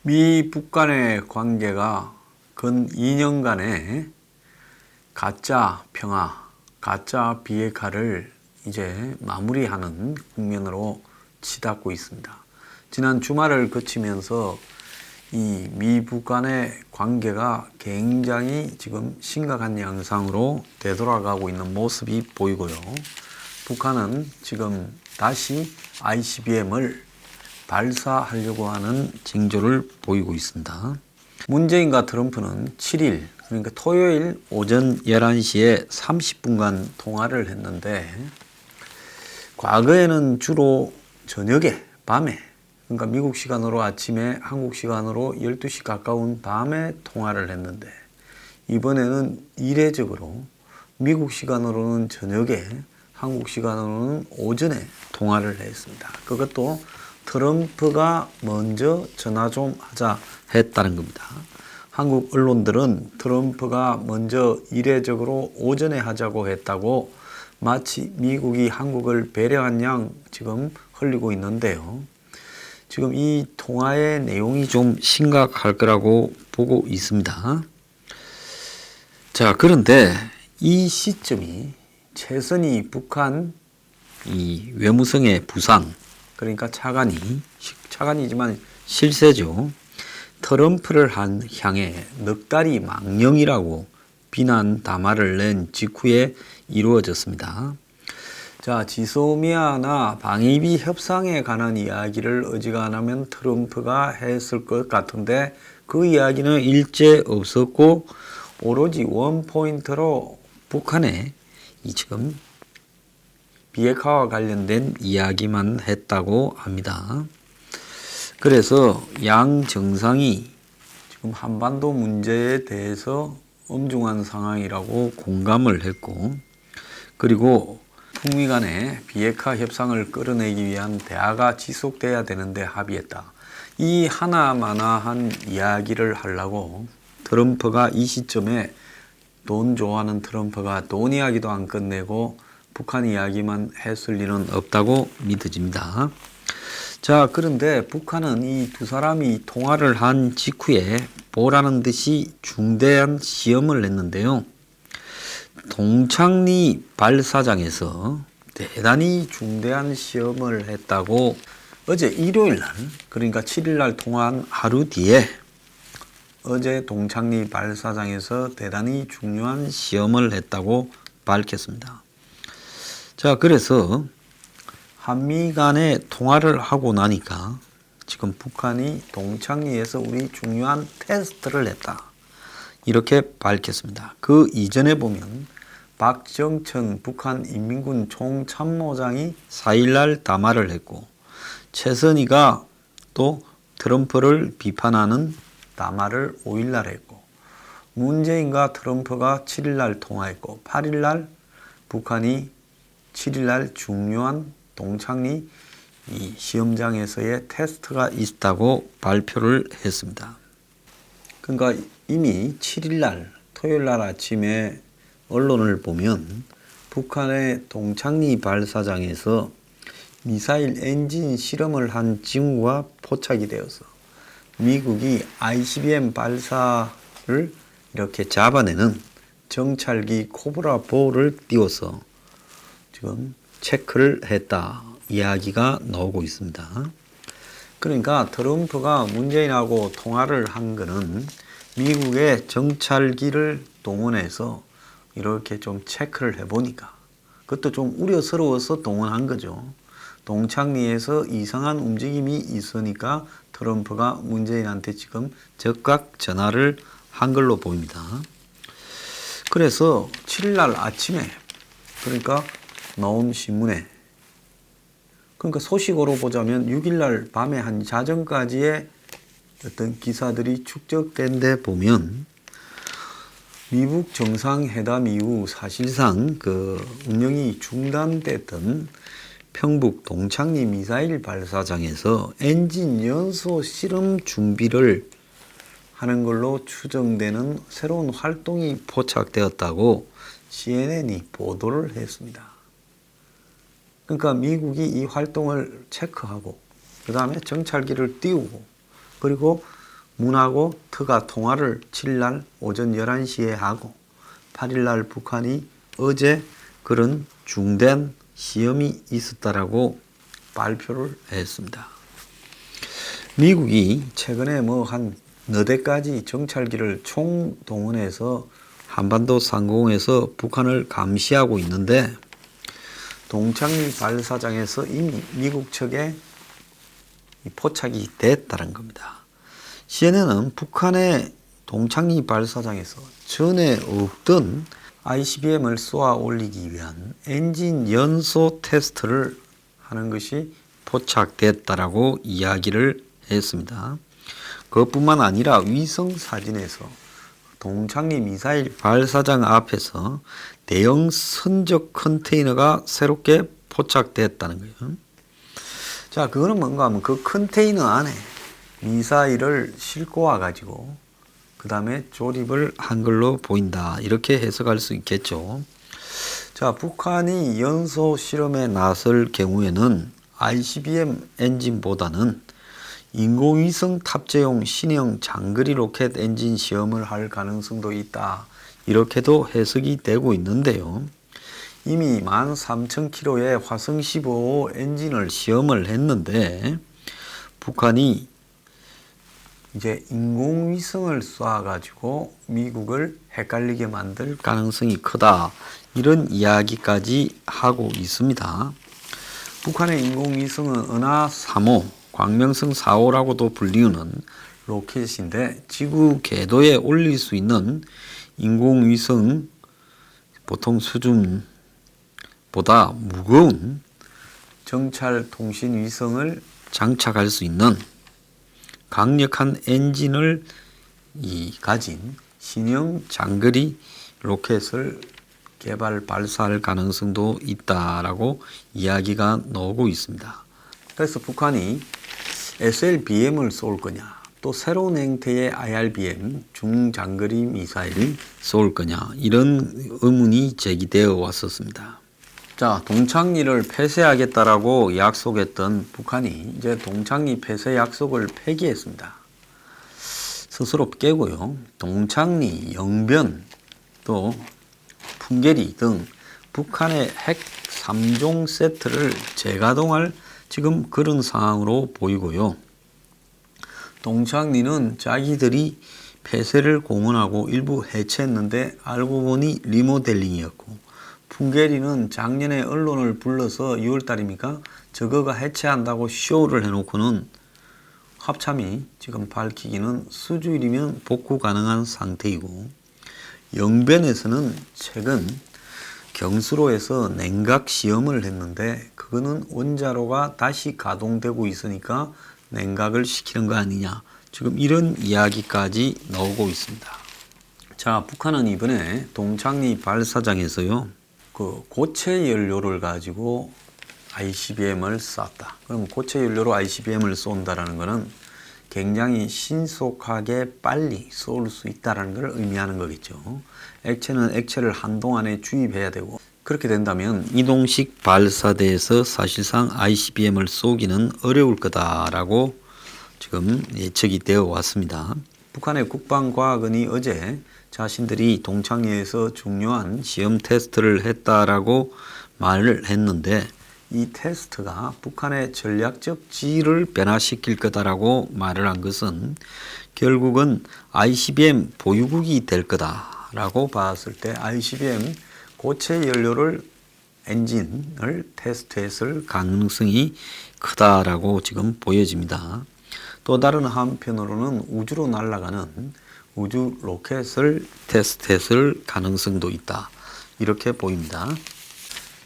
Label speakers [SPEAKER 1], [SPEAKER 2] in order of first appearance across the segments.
[SPEAKER 1] 미 북 간의 관계가 근 2년간의 가짜 평화, 가짜 비핵화를 이제 마무리하는 국면으로 치닫고 있습니다. 지난 주말을 거치면서 이 미북 간의 관계가 굉장히 지금 심각한 양상으로 되돌아가고 있는 모습이 보이고요. 북한은 지금 다시 ICBM을 발사하려고 하는 징조를 보이고 있습니다. 문재인과 트럼프는 7일, 그러니까 토요일 오전 11시에 30분간 통화를 했는데, 과거에는 주로 저녁에, 밤에, 그러니까 미국 시간으로 아침에, 한국 시간으로 12시 가까운 밤에 통화를 했는데, 이번에는 이례적으로 미국 시간으로는 저녁에, 한국 시간으로는 오전에 통화를 했습니다. 그것도 트럼프가 먼저 전화 좀 하자 했다는 겁니다. 한국 언론들은 트럼프가 먼저 이례적으로 오전에 하자고 했다고 마치 미국이 한국을 배려한 양 지금 흘리고 있는데요. 지금 이 통화의 내용이 좀 심각할 거라고 보고 있습니다. 자, 그런데 이 시점이 최선희 북한 이 외무성의 부상, 그러니까 차관이지만 실세죠. 트럼프를 향해 넉다리 망령이라고 비난 담화를 낸 직후에 이루어졌습니다. 자, 지소미아나 방위비 협상에 관한 이야기를 어지간하면 트럼프가 했을 것 같은데 그 이야기는 일제 없었고 오로지 원포인트로 북한의 이 지금 비핵화와 관련된 이야기만 했다고 합니다. 그래서 양 정상이 지금 한반도 문제에 대해서 엄중한 상황이라고 공감을 했고, 그리고 북미 간의 비핵화 협상을 끌어내기 위한 대화가 지속돼야 되는데 합의했다. 이 하나마나한 이야기를 하려고 트럼프가 이 시점에 돈 좋아하는 트럼프가 돈 이야기도 안 끝내고 북한 이야기만 했을 리는 없다고 믿어집니다. 자, 그런데 북한은 이 두 사람이 통화를 한 직후에 보라는 듯이 중대한 시험을 했는데요. 동창리 발사장에서 대단히 중대한 시험을 했다고 어제 일요일 날, 그러니까 7일 날 통화한 하루 뒤에 어제 동창리 발사장에서 대단히 중요한 시험을 했다고 밝혔습니다. 자, 그래서 한미 간에 통화를 하고 나니까 지금 북한이 동창리에서 우리 중요한 테스트를 했다. 이렇게 밝혔습니다. 그 이전에 보면 박정천 북한 인민군 총참모장이 4일날 담화를 했고 최선희가 또 트럼프를 비판하는 담화를 5일날 했고 문재인과 트럼프가 7일날 통화했고 8일날 북한이 7일날 중요한 동창리 이 시험장에서의 테스트가 있다고 발표를 했습니다. 그러니까 이미 7일날 토요일날 아침에 언론을 보면 북한의 동창리 발사장에서 미사일 엔진 실험을 한 징후가 포착이 되어서 미국이 ICBM 발사를 이렇게 잡아내는 정찰기 코브라4를 띄워서 지금 체크를 했다 이야기가 나오고 있습니다. 그러니까 트럼프가 문재인하고 통화를 한 거는 미국의 정찰기를 동원해서 이렇게 좀 체크를 해보니까 그것도 좀 우려스러워서 동원한 거죠. 동창리에서 이상한 움직임이 있으니까 트럼프가 문재인한테 지금 즉각 전화를 한 걸로 보입니다. 그래서 7일날 아침에 그러니까 나온 신문에 그러니까 소식으로 보자면 6일날 밤에 한 자정까지의 어떤 기사들이 축적된 데 보면 미북 정상회담 이후 사실상 그 운영이 중단됐던 평북 동창리 미사일 발사장에서 엔진 연소 실험 준비를 하는 걸로 추정되는 새로운 활동이 포착되었다고 CNN이 보도를 했습니다. 그러니까 미국이 이 활동을 체크하고 그 다음에 정찰기를 띄우고 그리고 문하고 트가 통화를 7일날 오전 11시에 하고 8일날 북한이 어제 그런 중대한 시험이 있었다라고 발표를 했습니다. 미국이 최근에 뭐 한 너댓 가지 정찰기를 총동원해서 한반도 상공에서 북한을 감시하고 있는데 동창리 발사장에서 이미 미국 측에 포착이 됐다는 겁니다. CNN은 북한의 동창리 발사장에서 전에 없던 ICBM을 쏘아 올리기 위한 엔진 연소 테스트를 하는 것이 포착됐다라고 이야기를 했습니다. 그것뿐만 아니라 위성 사진에서 동창리 미사일 발사장 앞에서 대형 선적 컨테이너가 새롭게 포착됐다는 거예요. 자, 그거는 뭔가 하면 그 컨테이너 안에 미사일을 싣고 와가지고 그 다음에 조립을 한 걸로 보인다. 이렇게 해석할 수 있겠죠. 자, 북한이 연소 실험에 나설 경우에는 ICBM 엔진보다는 인공위성 탑재용 신형 장거리 로켓 엔진 시험을 할 가능성도 있다. 이렇게도 해석이 되고 있는데요. 이미 13,000km의 화성 15 엔진을 시험을 했는데 북한이 이제 인공위성을 쏴가지고 미국을 헷갈리게 만들 가능성이 크다. 이런 이야기까지 하고 있습니다. 북한의 인공위성은 은하 3호, 광명성 4호라고도 불리우는 로켓인데 지구 궤도에 올릴 수 있는 인공위성 보통 수준보다 무거운 정찰 통신 위성을 장착할 수 있는 강력한 엔진을 가진 신형 장거리 로켓을 개발 발사할 가능성도 있다라고 이야기가 나오고 있습니다. 그래서 북한이 SLBM을 쏠 거냐, 또 새로운 형태의 IRBM 중장거리 미사일을 쏠 거냐, 이런 의문이 제기되어 왔었습니다. 자, 동창리를 폐쇄하겠다라고 약속했던 북한이 이제 동창리 폐쇄 약속을 폐기했습니다. 스스로 깨고요. 동창리, 영변, 또 풍계리 등 북한의 핵 3종 세트를 재가동할 지금 그런 상황으로 보이고요. 동창리는 자기들이 폐쇄를 공언하고 일부 해체했는데 알고 보니 리모델링이었고, 풍계리는 작년에 언론을 불러서 6월달입니까? 저거가 해체한다고 쇼를 해놓고는 합참이 지금 밝히기는 수주일이면 복구 가능한 상태이고, 영변에서는 최근 경수로에서 냉각 시험을 했는데 그거는 원자로가 다시 가동되고 있으니까 냉각을 시키는 거 아니냐, 지금 이런 이야기까지 나오고 있습니다. 자, 북한은 이번에 동창리 발사장에서요, 그 고체 연료를 가지고 ICBM을 쐈다. 그럼 고체 연료로 ICBM을 쏜다라는 것은 굉장히 신속하게 빨리 쏠 수 있다는 걸 의미하는 거겠죠. 액체는 액체를 한동안에 주입해야 되고, 그렇게 된다면 이동식 발사대에서 사실상 ICBM을 쏘기는 어려울 거다라고 지금 예측이 되어 왔습니다. 북한의 국방과학원이 어제 자신들이 동창리에서 중요한 시험 테스트를 했다라고 말을 했는데, 이 테스트가 북한의 전략적 지위를 변화시킬 거다라고 말을 한 것은 결국은 ICBM 보유국이 될 거다라고 봤을 때 ICBM 고체 연료를 엔진을 테스트했을 가능성이 크다라고 지금 보여집니다. 또 다른 한편으로는 우주로 날아가는 우주 로켓을 테스트했을 가능성도 있다. 이렇게 보입니다.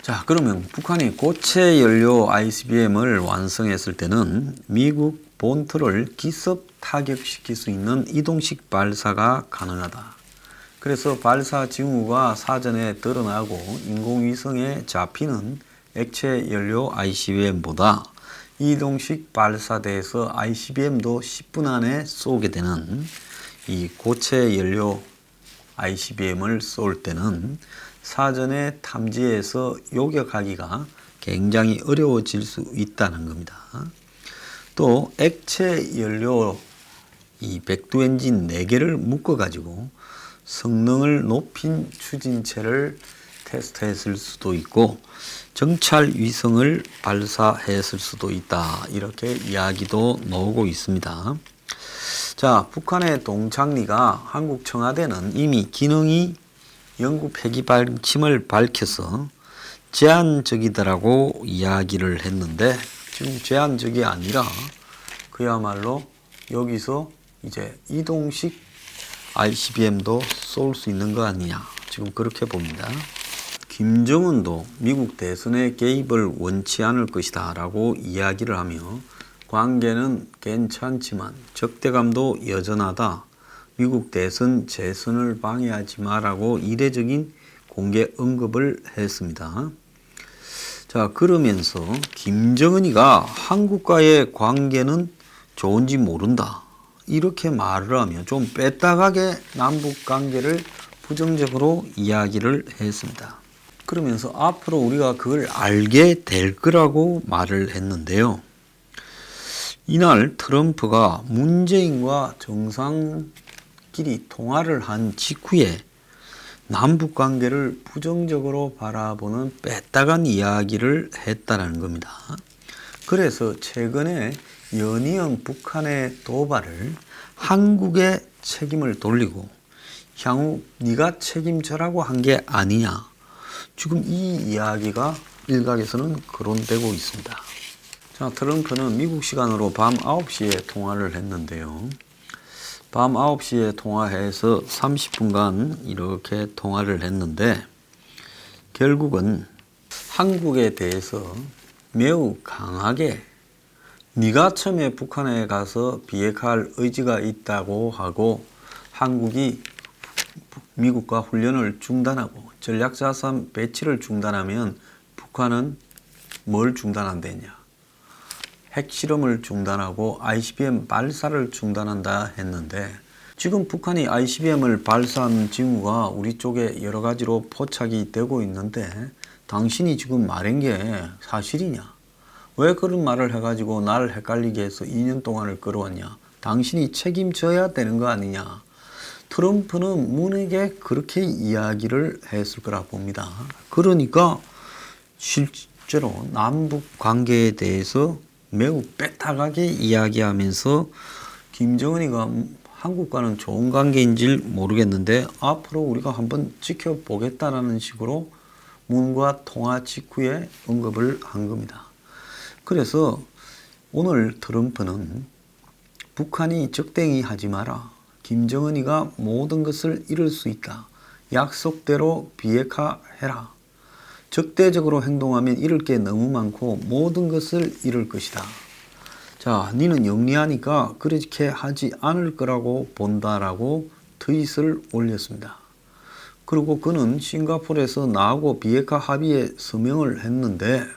[SPEAKER 1] 자, 그러면 북한이 고체 연료 ICBM을 완성했을 때는 미국 본토를 기습 타격시킬 수 있는 이동식 발사가 가능하다. 그래서 발사 징후가 사전에 드러나고 인공위성에 잡히는 액체 연료 ICBM보다 이동식 발사대에서 ICBM도 10분 안에 쏘게 되는 이 고체 연료 ICBM을 쏠 때는 사전에 탐지해서 요격하기가 굉장히 어려워질 수 있다는 겁니다. 또 액체 연료 이 백두 엔진 4개를 묶어가지고 성능을 높인 추진체를 테스트했을 수도 있고 정찰 위성을 발사했을 수도 있다. 이렇게 이야기도 나오고 있습니다. 자, 북한의 동창리가 한국 청와대는 이미 기능이 영구 폐기 방침을 밝혀서 제한적이다라고 이야기를 했는데 지금 제한적이 아니라 그야말로 여기서 이제 이동식 ICBM도 쏠 수 있는 거 아니냐, 지금 그렇게 봅니다. 김정은도 미국 대선에 개입을 원치 않을 것이다 라고 이야기를 하며 관계는 괜찮지만 적대감도 여전하다. 미국 대선 재선을 방해하지 마라고 이례적인 공개 언급을 했습니다. 자, 그러면서 김정은이가 한국과의 관계는 좋은지 모른다. 이렇게 말을 하며 좀 빼딱하게 남북 관계를 부정적으로 이야기를 했습니다. 그러면서 앞으로 우리가 그걸 알게 될 거라고 말을 했는데요. 이날 트럼프가 문재인과 정상끼리 통화를 한 직후에 남북 관계를 부정적으로 바라보는 빼딱한 이야기를 했다는 겁니다. 그래서 최근에 연이은 북한의 도발을 한국에 책임을 돌리고 향후 네가 책임져라고 한 게 아니냐. 지금 이 이야기가 일각에서는 거론되고 있습니다. 자, 트럼프는 미국 시간으로 밤 9시에 통화를 했는데요. 밤 9시에 통화해서 30분간 이렇게 통화를 했는데 결국은 한국에 대해서 매우 강하게 네가 처음에 북한에 가서 비핵화할 의지가 있다고 하고 한국이 미국과 훈련을 중단하고 전략자산 배치를 중단하면 북한은 뭘 중단한다냐? 핵실험을 중단하고 ICBM 발사를 중단한다 했는데 지금 북한이 ICBM을 발사한 징후가 우리 쪽에 여러 가지로 포착이 되고 있는데 당신이 지금 말한 게 사실이냐? 왜 그런 말을 해가지고 나를 헷갈리게 해서 2년 동안을 끌어왔냐? 당신이 책임져야 되는 거 아니냐? 트럼프는 문에게 그렇게 이야기를 했을 거라 봅니다. 그러니까 실제로 남북 관계에 대해서 매우 빼딱하게 이야기하면서 김정은이가 한국과는 좋은 관계인지 모르겠는데 앞으로 우리가 한번 지켜보겠다라는 식으로 문과 통화 직후에 언급을 한 겁니다. 그래서 오늘 트럼프는 북한이 적대행위 하지 마라. 김정은이가 모든 것을 이룰 수 있다. 약속대로 비핵화해라. 적대적으로 행동하면 잃을 게 너무 많고 모든 것을 잃을 것이다. 자, 니는 영리하니까 그렇게 하지 않을 거라고 본다라고 트윗을 올렸습니다. 그리고 그는 싱가포르에서 나하고 비핵화 합의에 서명을 했는데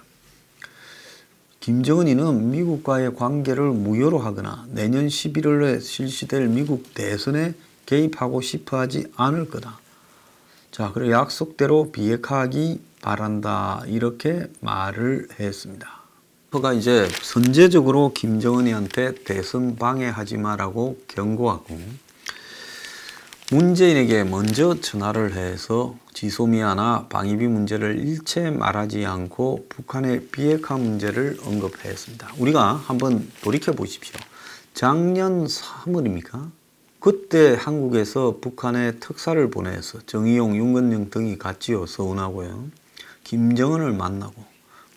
[SPEAKER 1] 김정은이는 미국과의 관계를 무효로 하거나 내년 11월에 실시될 미국 대선에 개입하고 싶어 하지 않을 거다. 자, 그리고 약속대로 비핵화하기 바란다. 이렇게 말을 했습니다. 그가 이제 선제적으로 김정은이한테 대선 방해하지 마라고 경고하고 문재인에게 먼저 전화를 해서 지소미아나 방위비 문제를 일체 말하지 않고 북한의 비핵화 문제를 언급했습니다. 우리가 한번 돌이켜 보십시오. 작년 3월입니까? 그때 한국에서 북한에 특사를 보내서 정의용, 윤건영 등이 같이요 서운하고요. 김정은을 만나고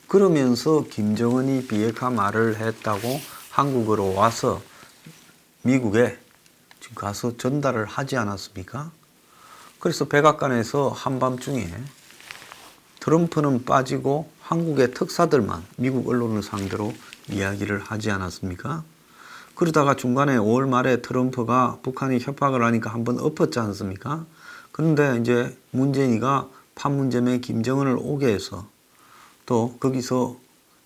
[SPEAKER 1] 그러면서 김정은이 비핵화 말을 했다고 한국으로 와서 미국에 지금 가서 전달을 하지 않았습니까? 그래서 백악관에서 한밤중에 트럼프는 빠지고 한국의 특사들만 미국 언론을 상대로 이야기를 하지 않았습니까? 그러다가 중간에 5월 말에 트럼프가 북한이 협박을 하니까 한번 엎었지 않습니까? 그런데 이제 문재인이가 판문점에 김정은을 오게 해서 또 거기서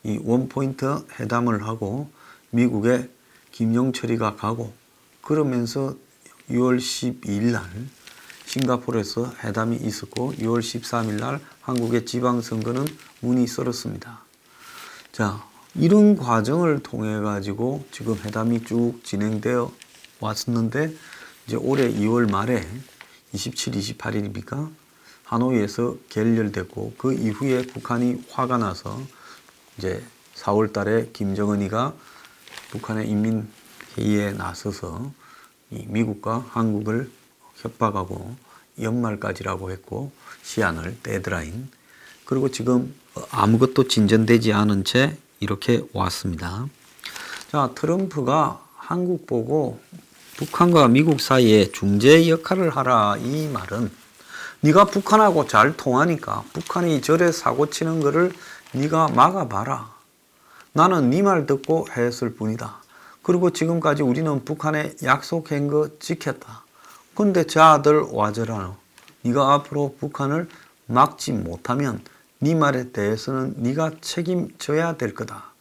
[SPEAKER 1] 이 원포인트 회담을 하고 미국에 김용철이가 가고 그러면서 6월 12일 날 싱가포르에서 회담이 있었고 6월 13일 날 한국의 지방선거는 문이 썰었습니다. 자, 이런 과정을 통해 가지고 지금 회담이 쭉 진행되어 왔었는데 이제 올해 2월 말에 27, 28일입니까? 하노이에서 결렬됐고 그 이후에 북한이 화가 나서 이제 4월 달에 김정은이가 북한의 인민회의에 나서서 이 미국과 한국을 협박하고 연말까지라고 했고 시한을 데드라인 그리고 지금 아무것도 진전되지 않은 채 이렇게 왔습니다. 자, 트럼프가 한국 보고 북한과 미국 사이에 중재 역할을 하라 이 말은 네가 북한하고 잘 통하니까 북한이 저래 사고 치는 거를 네가 막아봐라. 나는 네 말 듣고 했을 뿐이다. 그리고 지금까지 우리는 북한에 약속한 거 지켰다. 근데 저 아들 와저라노. 네가 앞으로 북한을 막지 못하면 네 말에 대해서는 네가 책임져야 될 거다.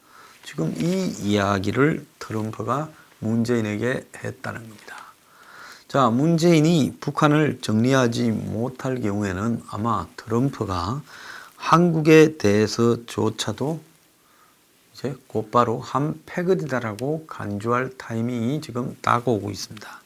[SPEAKER 1] 지금 이 이야기를 트럼프가 문재인에게 했다는 겁니다. 자, 문재인이 북한을 정리하지 못할 경우에는 아마 트럼프가 한국에 대해서조차도 이제 곧바로 한 패거리다라고 간주할 타이밍이 지금 다가오고 있습니다.